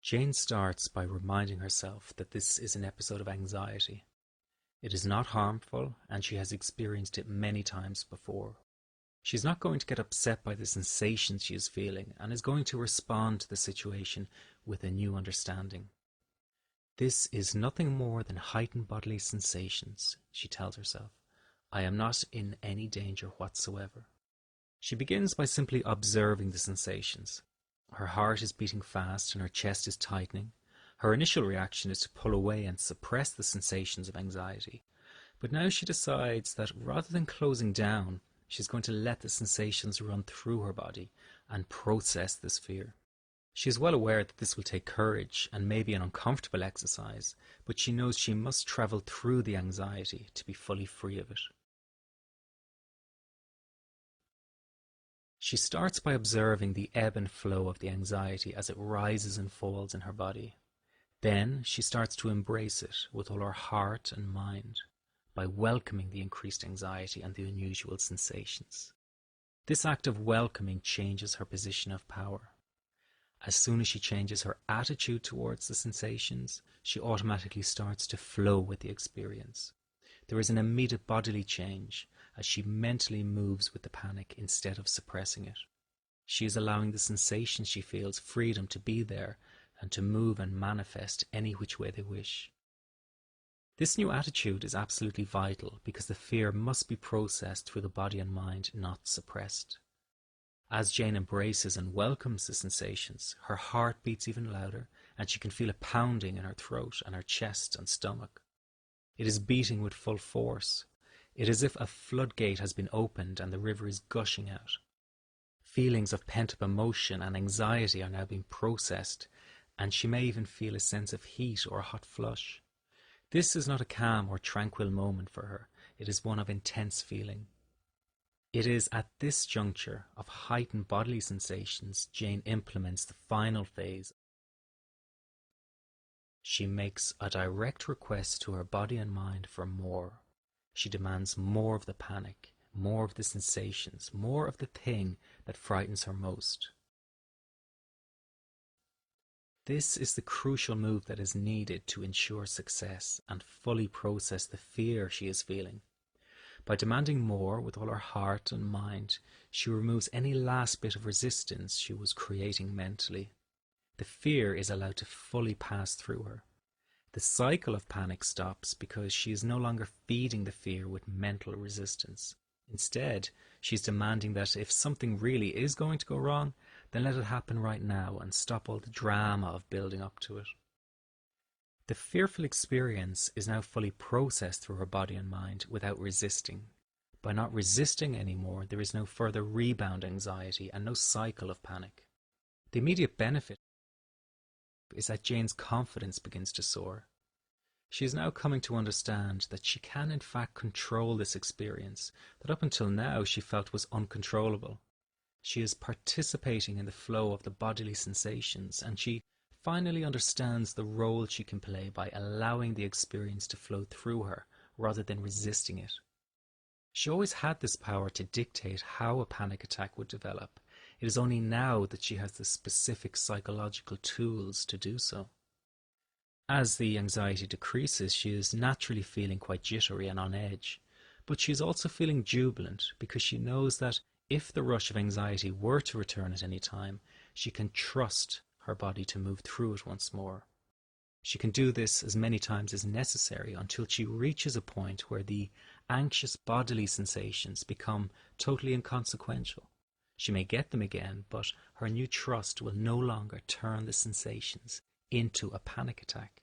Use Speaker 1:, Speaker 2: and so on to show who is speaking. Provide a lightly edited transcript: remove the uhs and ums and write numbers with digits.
Speaker 1: Jane starts by reminding herself that this is an episode of anxiety. It is not harmful, and she has experienced it many times before. She is not going to get upset by the sensations she is feeling and is going to respond to the situation with a new understanding. This is nothing more than heightened bodily sensations, she tells herself. I am not in any danger whatsoever. She begins by simply observing the sensations. Her heart is beating fast and her chest is tightening. Her initial reaction is to pull away and suppress the sensations of anxiety. But now she decides that rather than closing down, she's going to let the sensations run through her body and process this fear. She is well aware that this will take courage and maybe an uncomfortable exercise, but she knows she must travel through the anxiety to be fully free of it. She starts by observing the ebb and flow of the anxiety as it rises and falls in her body. Then she starts to embrace it with all her heart and mind by welcoming the increased anxiety and the unusual sensations. This act of welcoming changes her position of power. As soon as she changes her attitude towards the sensations, she automatically starts to flow with the experience. There is an immediate bodily change as she mentally moves with the panic instead of suppressing it. She is allowing the sensations she feels freedom to be there and to move and manifest any which way they wish. This new attitude is absolutely vital because the fear must be processed through the body and mind, not suppressed. As Jane embraces and welcomes the sensations, her heart beats even louder and she can feel a pounding in her throat and her chest and stomach. It is beating with full force. It is as if a floodgate has been opened and the river is gushing out. Feelings of pent-up emotion and anxiety are now being processed, and she may even feel a sense of heat or a hot flush. This is not a calm or tranquil moment for her. It is one of intense feeling. It is at this juncture of heightened bodily sensations Jane implements the final phase. She makes a direct request to her body and mind for more. She demands more of the panic, more of the sensations, more of the thing that frightens her most. This is the crucial move that is needed to ensure success and fully process the fear she is feeling. By demanding more with all her heart and mind, she removes any last bit of resistance she was creating mentally. The fear is allowed to fully pass through her. The cycle of panic stops because she is no longer feeding the fear with mental resistance. Instead, she's demanding that if something really is going to go wrong, then let it happen right now and stop all the drama of building up to it. The fearful experience is now fully processed through her body and mind without resisting. By not resisting anymore, there is no further rebound anxiety and no cycle of panic. The immediate benefit is that Jane's confidence begins to soar. She is now coming to understand that she can in fact control this experience that up until now she felt was uncontrollable. She is participating in the flow of the bodily sensations, and she finally understands the role she can play by allowing the experience to flow through her rather than resisting it. She always had this power to dictate how a panic attack would develop. It is only now that she has the specific psychological tools to do so. As the anxiety decreases, she is naturally feeling quite jittery and on edge, but she is also feeling jubilant because she knows that if the rush of anxiety were to return at any time, she can trust her body to move through it once more. She can do this as many times as necessary until she reaches a point where the anxious bodily sensations become totally inconsequential. She may get them again, but her new trust will no longer turn the sensations into a panic attack.